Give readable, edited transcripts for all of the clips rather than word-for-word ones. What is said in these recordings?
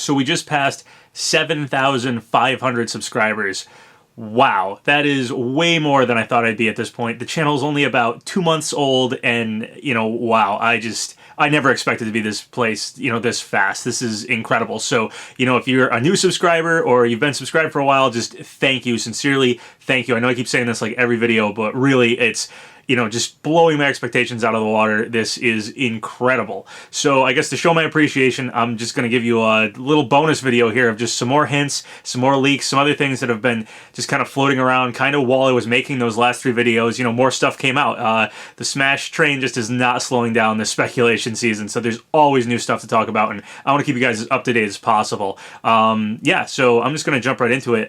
So we just passed 7,500 subscribers. Wow, that is way more than I thought I'd be at this point. The channel's only about 2 months old, and, wow, I never expected to be this place, this fast. This is incredible. So, if you're a new subscriber or you've been subscribed for a while, just thank you, sincerely, thank you. I know I keep saying this like every video, but really it's just blowing my expectations out of the water. This is incredible. So I guess to show my appreciation, I'm just going to give you a little bonus video here of just some more hints, some more leaks, some other things that have been just kind of floating around kind of while I was making those last 3 videos. More stuff came out. The Smash train just is not slowing down this speculation season, so there's always new stuff to talk about, and I want to keep you guys as up to date as possible. Yeah, so I'm just going to jump right into it.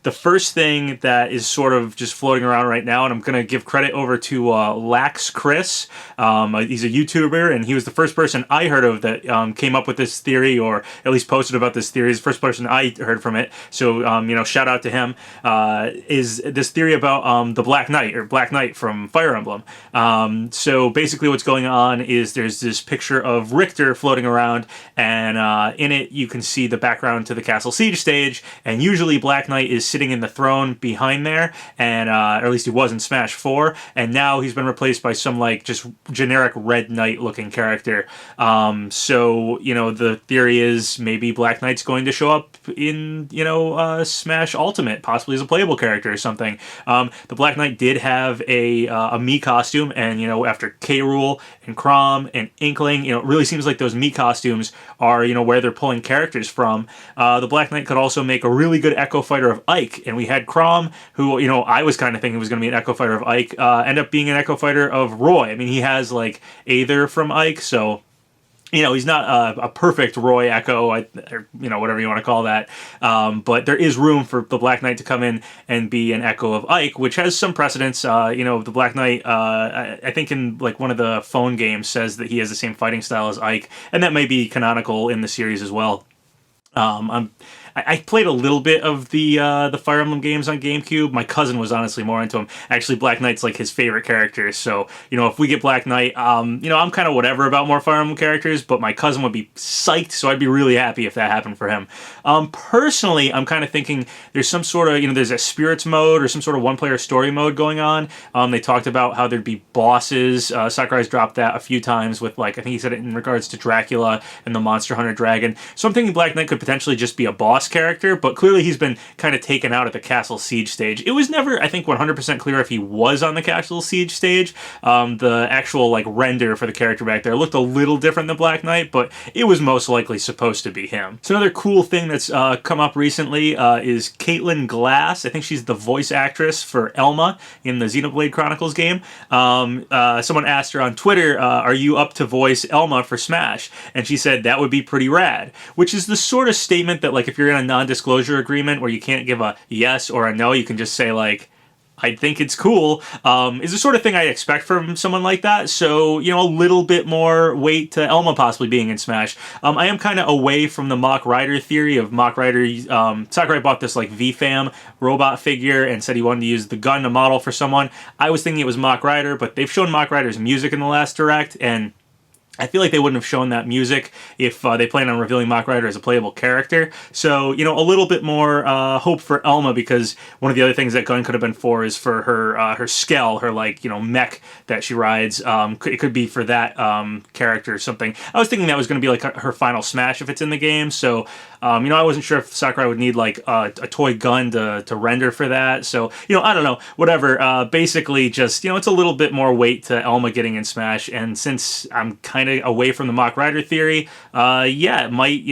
The first thing that is sort of just floating around right now, and I'm going to give credit over to Lax Chris. He's a YouTuber, and he was the first person I heard of that came up with this theory, or at least posted about this theory. He's the first person I heard from it. So, shout out to him. Is this theory about the Black Knight from Fire Emblem. So basically what's going on is there's this picture of Richter floating around, and in it you can see the background to the Castle Siege stage, and usually Black Knight is sitting in the throne behind there, and or at least he was in Smash 4, and now he's been replaced by some like just generic Red Knight looking character. So the theory is maybe Black Knight's going to show up in Smash Ultimate, possibly as a playable character or something. The Black Knight did have a Mii costume, and after K. Rool and Chrom and Inkling, it really seems like those Mii costumes are where they're pulling characters from. The Black Knight could also make a really good Echo Fighter of Ike, and we had Chrom, who I was kind of thinking was going to be an Echo Fighter of Ike, end up being an Echo Fighter of Roy. I mean, he has like Aether from Ike, so he's not a perfect Roy Echo, or whatever you want to call that. But there is room for the Black Knight to come in and be an Echo of Ike, which has some precedence. The Black Knight, I think in like one of the phone games, says that he has the same fighting style as Ike, and that may be canonical in the series as well. I played a little bit of the Fire Emblem games on GameCube. My cousin was honestly more into them. Actually, Black Knight's like his favorite character. So, if we get Black Knight, I'm kind of whatever about more Fire Emblem characters, but my cousin would be psyched, so I'd be really happy if that happened for him. Personally, I'm kind of thinking there's some sort of, there's a spirits mode or some sort of one-player story mode going on. They talked about how there'd be bosses. Sakurai's dropped that a few times with, like, I think he said it in regards to Dracula and the Monster Hunter Dragon. So I'm thinking Black Knight could potentially just be a boss character, but clearly he's been kind of taken out at the Castle Siege stage. It was never, I think, 100% clear if he was on the Castle Siege stage. The actual like render for the character back there looked a little different than Black Knight, but it was most likely supposed to be him. So another cool thing that's come up recently is Caitlin Glass. I think she's the voice actress for Elma in the Xenoblade Chronicles game. Someone asked her on Twitter, are you up to voice Elma for Smash? And she said that would be pretty rad, which is the sort of statement that, like, if you're in a non-disclosure agreement where you can't give a yes or a no, you can just say, like, I think it's cool, is the sort of thing I expect from someone like that. So, a little bit more weight to Elma possibly being in Smash. I am kind of away from the Mach Rider theory of Mach Rider. Sakurai bought this, like, VFAM robot figure and said he wanted to use the gun to model for someone. I was thinking it was Mach Rider, but they've shown Mach Rider's music in the last Direct, and I feel like they wouldn't have shown that music if they planned on revealing Mach Rider as a playable character. So, a little bit more hope for Elma, because one of the other things that gun could have been for is for her Skell, her, like, mech that she rides. It could be for that character or something. I was thinking that was going to be like her final Smash if it's in the game. So, I wasn't sure if Sakurai would need like a toy gun to render for that. So, I don't know, whatever. Basically just, it's a little bit more weight to Elma getting in Smash. And since I'm kind of away from the Mach Rider theory, yeah, it might,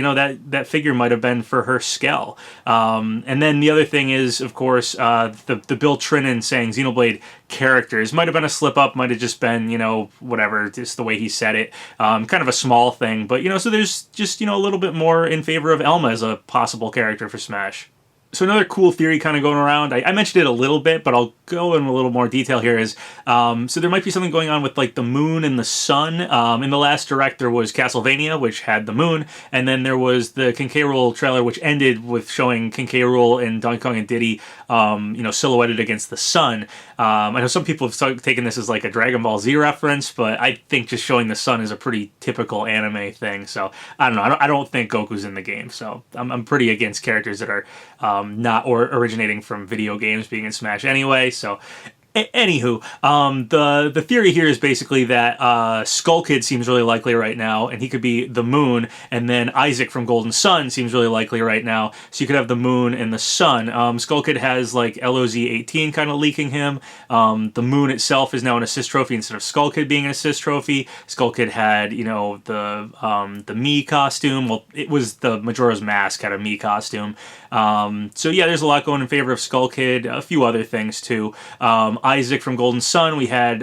that figure might have been for her Skell. And then the other thing is, of course, the Bill Trinan saying Xenoblade characters might have been a slip up, might have just been, whatever, just the way he said it. Kind of a small thing, but, so there's just, a little bit more in favor of Elma as a possible character for Smash. So another cool theory kind of going around, I mentioned it a little bit, but I'll go in a little more detail here, is so there might be something going on with like the moon and the sun. In the last direct there was Castlevania, which had the moon, and then there was the King K. Rool trailer, which ended with showing King K. Rool and Donkey Kong and Diddy silhouetted against the sun. I know some people have taken this as like a Dragon Ball Z reference, but I think just showing the sun is a pretty typical anime thing. So I don't know. I don't think Goku's in the game. So I'm pretty against characters that are not or originating from video games being in Smash anyway. So anywho, the theory here is basically that Skull Kid seems really likely right now, and he could be the moon, and then Isaac from Golden Sun seems really likely right now, so you could have the moon and the sun. Skull Kid has like LOZ-18 kind of leaking him. The moon itself is now an assist trophy instead of Skull Kid being an assist trophy. Skull Kid had, the Mii costume. Well, it was the Majora's Mask had a Mii costume. So yeah, there's a lot going in favor of Skull Kid. A few other things too. Isaac from Golden Sun, we had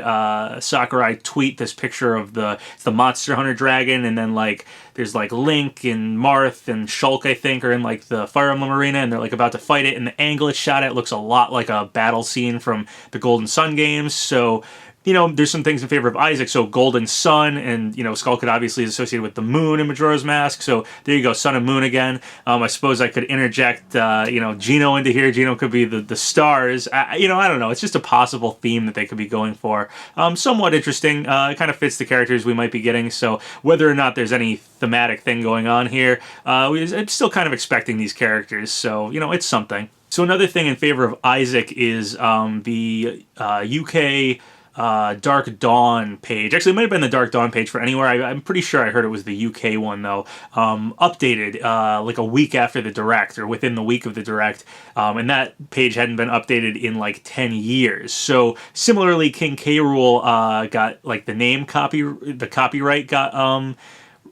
Sakurai tweet this picture of the Monster Hunter dragon, and then like there's like Link and Marth and Shulk, I think, are in like the Fire Emblem arena, and they're like about to fight it, and the angle it's shot at looks a lot like a battle scene from the Golden Sun games. So there's some things in favor of Isaac. So Golden Sun, and Skull Kid obviously is associated with the moon in Majora's Mask. So there you go, Sun and Moon again. I suppose I could interject, Geno into here. Geno could be the stars. I don't know. It's just a possible theme that they could be going for. Somewhat interesting. It kind of fits the characters we might be getting. So whether or not there's any thematic thing going on here, I'm still kind of expecting these characters. So it's something. So another thing in favor of Isaac is the UK. Dark Dawn page. Actually, it might have been the Dark Dawn page for Anywhere. I'm pretty sure I heard it was the UK one, though. Updated like a week after the Direct, or within the week of the Direct. And that page hadn't been updated in like 10 years. So similarly, King K. Rool got like the copyright got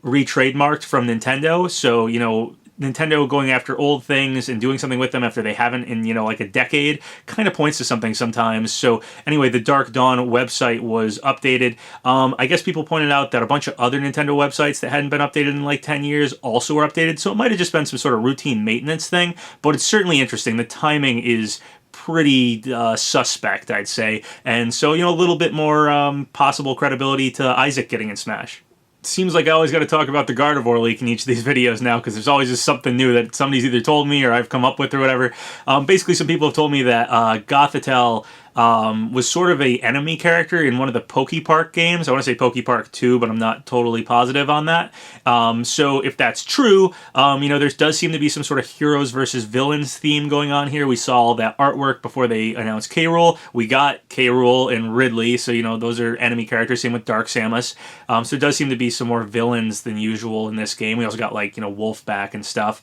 re-trademarked from Nintendo. So, Nintendo going after old things and doing something with them after they haven't in, like a decade kind of points to something sometimes. So anyway, the Dark Dawn website was updated. I guess people pointed out that a bunch of other Nintendo websites that hadn't been updated in like 10 years also were updated. So it might have just been some sort of routine maintenance thing, but it's certainly interesting. The timing is pretty suspect, I'd say. And so, a little bit more possible credibility to Isaac getting in Smash. Seems like I always got to talk about the Gardevoir leak in each of these videos now, because there's always just something new that somebody's either told me or I've come up with or whatever. Basically, some people have told me that Gothitelle was sort of a enemy character in one of the PokePark games. I want to say PokePark 2, but I'm not totally positive on that. So if that's true, there does seem to be some sort of heroes versus villains theme going on here. We saw all that artwork before they announced K. Rool. We got K. Rool and Ridley, so those are enemy characters. Same with Dark Samus. So it does seem to be some more villains than usual in this game. We also got like Wolfback and stuff.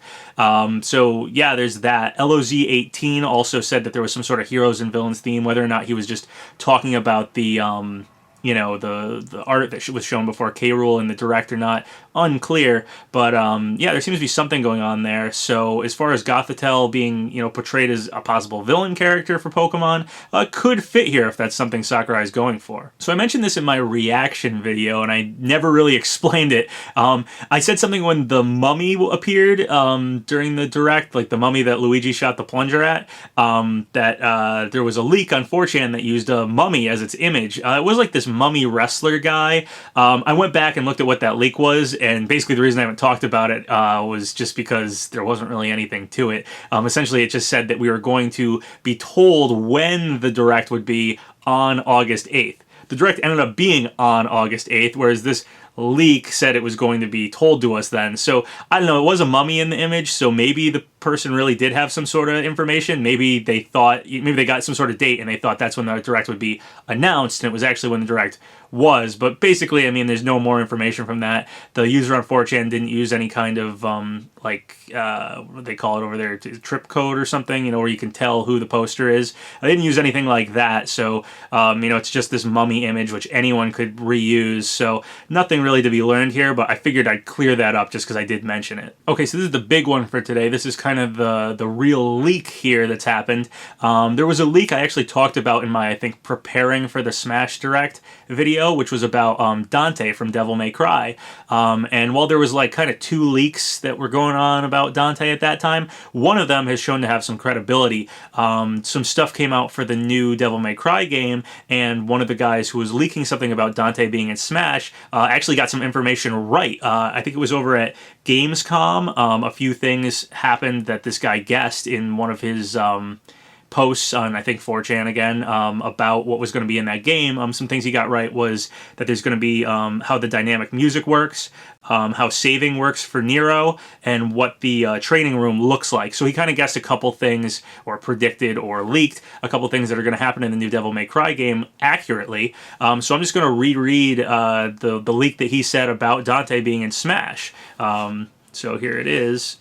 So yeah, there's that. LOZ-18 also said that there was some sort of heroes and villains theme. Whether or not he was just talking about the the art that was shown before K. Rool in the Direct or not, unclear. But yeah, there seems to be something going on there. So as far as Gothitelle being portrayed as a possible villain character for Pokemon, could fit here if that's something Sakurai is going for. So I mentioned this in my reaction video, and I never really explained it. I said something when the mummy appeared during the Direct, like the mummy that Luigi shot the plunger at, that there was a leak on 4chan that used a mummy as its image. It was like this mummy wrestler guy. I went back and looked at what that leak was, and basically the reason I haven't talked about it was just because there wasn't really anything to it. Essentially, it just said that we were going to be told when the Direct would be on August 8th. The Direct ended up being on August 8th, whereas this leak said it was going to be told to us then. So I don't know, it was a mummy in the image, so maybe the person really did have some sort of information. Maybe they got some sort of date and they thought that's when the Direct would be announced, and it was actually when the Direct was. But basically, there's no more information from that. The user on 4chan didn't use any kind of what do they call it over there, trip code or something, where you can tell who the poster is. I didn't use anything like that. So it's just this mummy image which anyone could reuse. So nothing nothing really to be learned here, but I figured I'd clear that up just because I did mention it. Okay, so this is the big one for today. This is kind of the real leak here that's happened. There was a leak I actually talked about in my, I think, preparing for the Smash Direct video, which was about Dante from Devil May Cry. And while there was like kind of two leaks that were going on about Dante at that time, one of them has shown to have some credibility. Some stuff came out for the new Devil May Cry game, and one of the guys who was leaking something about Dante being in Smash actually got some information right. I think it was over at Gamescom. A few things happened that this guy guessed in one of his posts on, I think, 4chan again, about what was going to be in that game. Some things he got right was that there's going to be how the dynamic music works, how saving works for Nero, and what the training room looks like. So he kind of guessed a couple things, or predicted or leaked a couple things that are going to happen in the new Devil May Cry game accurately. So I'm just going to reread the leak that he said about Dante being in Smash. So here it is.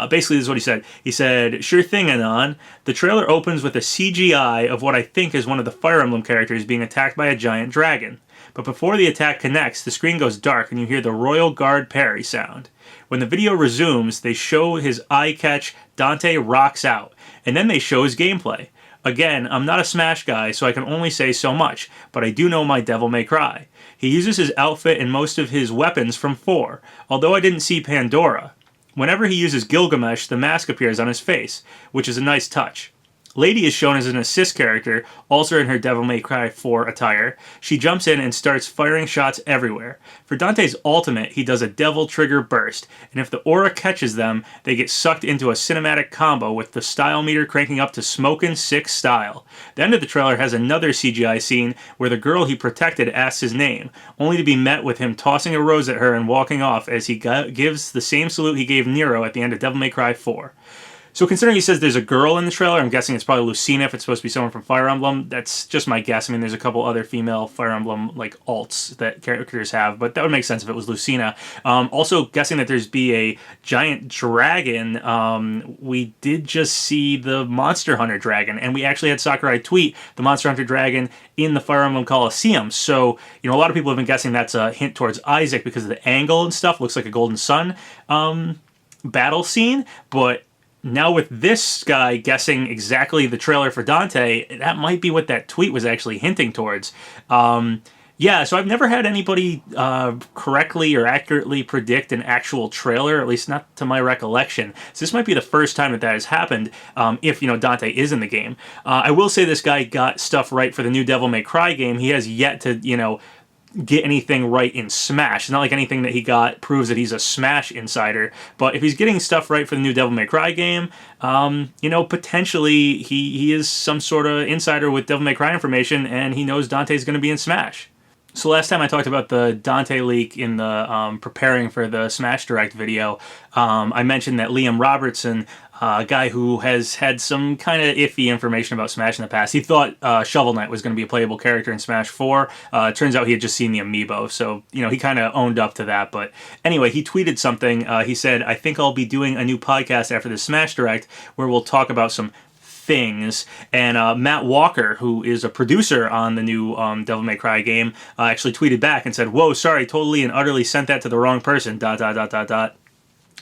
Basically, this is what he said. He said, "Sure thing, Anon. The trailer opens with a CGI of what I think is one of the Fire Emblem characters being attacked by a giant dragon. But before the attack connects, the screen goes dark and you hear the Royal Guard parry sound. When the video resumes, they show his eye catch, Dante rocks out, and then they show his gameplay. Again, I'm not a Smash guy, so I can only say so much, but I do know my Devil May Cry. He uses his outfit and most of his weapons from 4, although I didn't see Pandora. Whenever he uses Gilgamesh, the mask appears on his face, which is a nice touch. Lady is shown as an assist character, also in her Devil May Cry 4 attire. She jumps in and starts firing shots everywhere. For Dante's ultimate, he does a Devil Trigger Burst, and if the aura catches them, they get sucked into a cinematic combo with the style meter cranking up to Smokin' 6 style. The end of the trailer has another CGI scene where the girl he protected asks his name, only to be met with him tossing a rose at her and walking off as he gives the same salute he gave Nero at the end of Devil May Cry 4. So considering he says there's a girl in the trailer, I'm guessing it's probably Lucina if it's supposed to be someone from Fire Emblem. That's just my guess. I mean, there's a couple other female Fire Emblem like alts that characters have, but that would make sense if it was Lucina. Also guessing that there's be a giant dragon. We did just see the Monster Hunter dragon, and we actually had Sakurai tweet the Monster Hunter dragon in the Fire Emblem Coliseum. So, you know, a lot of people have been guessing that's a hint towards Isaac because of the angle and stuff. Looks like a Golden Sun battle scene, but now with this guy guessing exactly the trailer for Dante, that might be what that tweet was actually hinting towards. Yeah, so I've never had anybody correctly or accurately predict an actual trailer, at least not to my recollection. So this might be the first time that that has happened, if, you know, Dante is in the game. I will say this guy got stuff right for the new Devil May Cry game. He has yet to, you know, get anything right in Smash. It's not like anything that he got proves that he's a Smash insider, but if he's getting stuff right for the new Devil May Cry game, you know, potentially he is some sort of insider with Devil May Cry information, and he knows Dante's going to be in Smash. So last time I talked about the Dante leak in the preparing for the Smash Direct video, I mentioned that Liam Robertson, a guy who has had some kind of iffy information about Smash in the past. He thought Shovel Knight was going to be a playable character in Smash 4. Turns out he had just seen the amiibo, so, you know, he kind of owned up to that. But anyway, he tweeted something. He said, "I think I'll be doing a new podcast after the Smash Direct where we'll talk about some things." And Matt Walker, who is a producer on the new Devil May Cry game, actually tweeted back and said, "Whoa, sorry, totally and utterly sent that to the wrong person, ...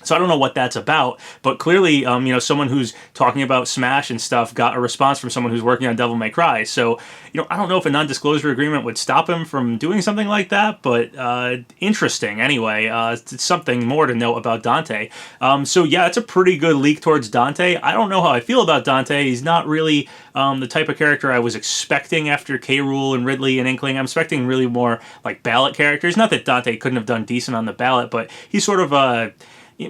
So I don't know what that's about, but clearly, you know, someone who's talking about Smash and stuff got a response from someone who's working on Devil May Cry. So, you know, I don't know if a non-disclosure agreement would stop him from doing something like that, but interesting anyway. It's something more to note about Dante. So yeah, it's a pretty good leak towards Dante. I don't know how I feel about Dante. He's not really the type of character I was expecting after K. Rool and Ridley and Inkling. I'm expecting really more like ballot characters. Not that Dante couldn't have done decent on the ballot, but he's sort of a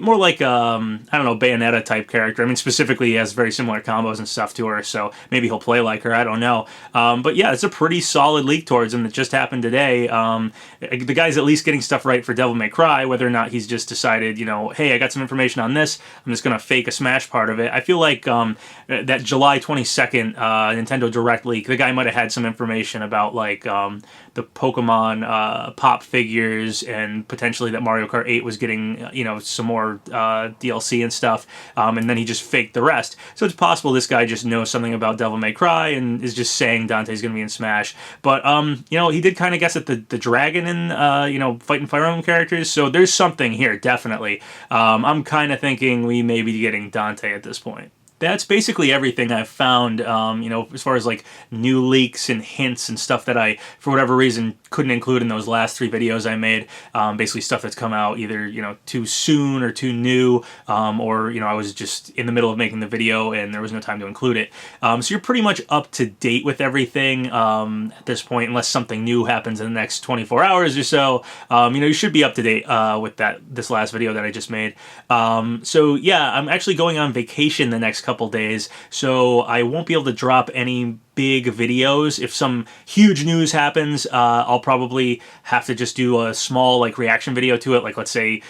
more like, I don't know, Bayonetta type character. I mean, specifically, he has very similar combos and stuff to her, so maybe he'll play like her, I don't know. But yeah, it's a pretty solid leak towards him that just happened today. The guy's at least getting stuff right for Devil May Cry, whether or not he's just decided, you know, hey, I got some information on this, I'm just going to fake a Smash part of it. I feel like that July 22nd Nintendo Direct leak, the guy might have had some information about, like, the Pokemon pop figures and potentially that Mario Kart 8 was getting, you know, some more more DLC and stuff, and then he just faked the rest. So it's possible this guy just knows something about Devil May Cry and is just saying Dante's going to be in Smash. But, you know, he did kind of guess at the dragon in, you know, fighting Fire Emblem characters, so there's something here, definitely. I'm kind of thinking we may be getting Dante at this point. That's basically everything I've found, you know, as far as like new leaks and hints and stuff that I, for whatever reason, couldn't include in those last 3 videos I made. Basically stuff that's come out either, you know, too soon or too new, or, you know, I was just in the middle of making the video and there was no time to include it. So you're pretty much up to date with everything at this point, unless something new happens in the next 24 hours or so. You know, you should be up to date with this last video that I just made. So yeah, I'm actually going on vacation the next couple days, so I won't be able to drop any big videos. If some huge news happens, I'll probably have to just do a small like reaction video to it, like let's say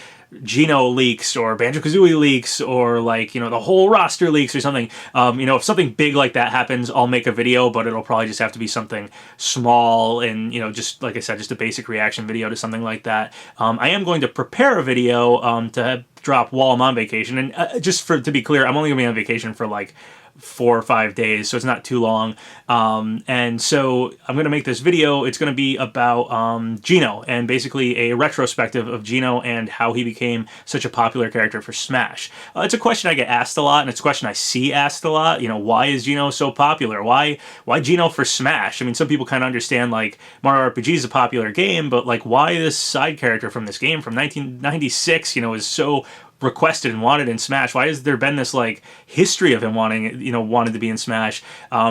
Geno leaks or Banjo-Kazooie leaks or like, you know, the whole roster leaks or something. You know, if something big like that happens, I'll make a video, but it'll probably just have to be something small and, you know, just like I said, just a basic reaction video to something like that. I am going to prepare a video to drop while I'm on vacation, and just to be clear, I'm only gonna be on vacation for like 4 or 5 days, so it's not too long. And so I'm going to make this video. It's going to be about Geno, and basically a retrospective of Geno and how he became such a popular character for Smash. It's a question I get asked a lot, and it's a question I see asked a lot. You know, why is Geno so popular? Why Geno for Smash? I mean, some people kind of understand, like, Mario RPG is a popular game, but, like, why this side character from this game from 1996, you know, is so requested and wanted in Smash? Why has there been this like history of him wanting to be in Smash?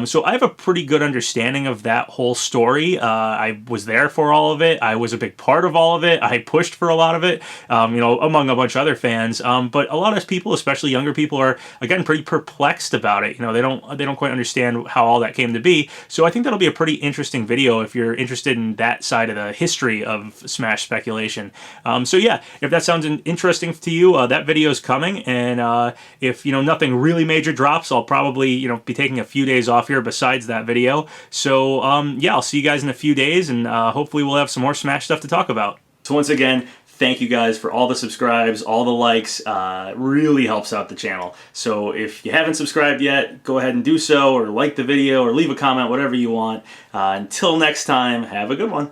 So I have a pretty good understanding of that whole story. I was there for all of it. I was a big part of all of it. I pushed for a lot of it, you know, among a bunch of other fans. But a lot of people, especially younger people, are again pretty perplexed about it. You know, they don't quite understand how all that came to be. So I think that'll be a pretty interesting video if you're interested in that side of the history of Smash speculation. So yeah, if that sounds interesting to you, that video is coming, and if, you know, nothing really major drops, I'll probably, you know, be taking a few days off here besides that video. So yeah, I'll see you guys in a few days, and hopefully we'll have some more Smash stuff to talk about. So once again, thank you guys for all the subscribes, all the likes. Really helps out the channel. So if you haven't subscribed yet, go ahead and do so, or like the video, or leave a comment, whatever you want. Until next time, have a good one.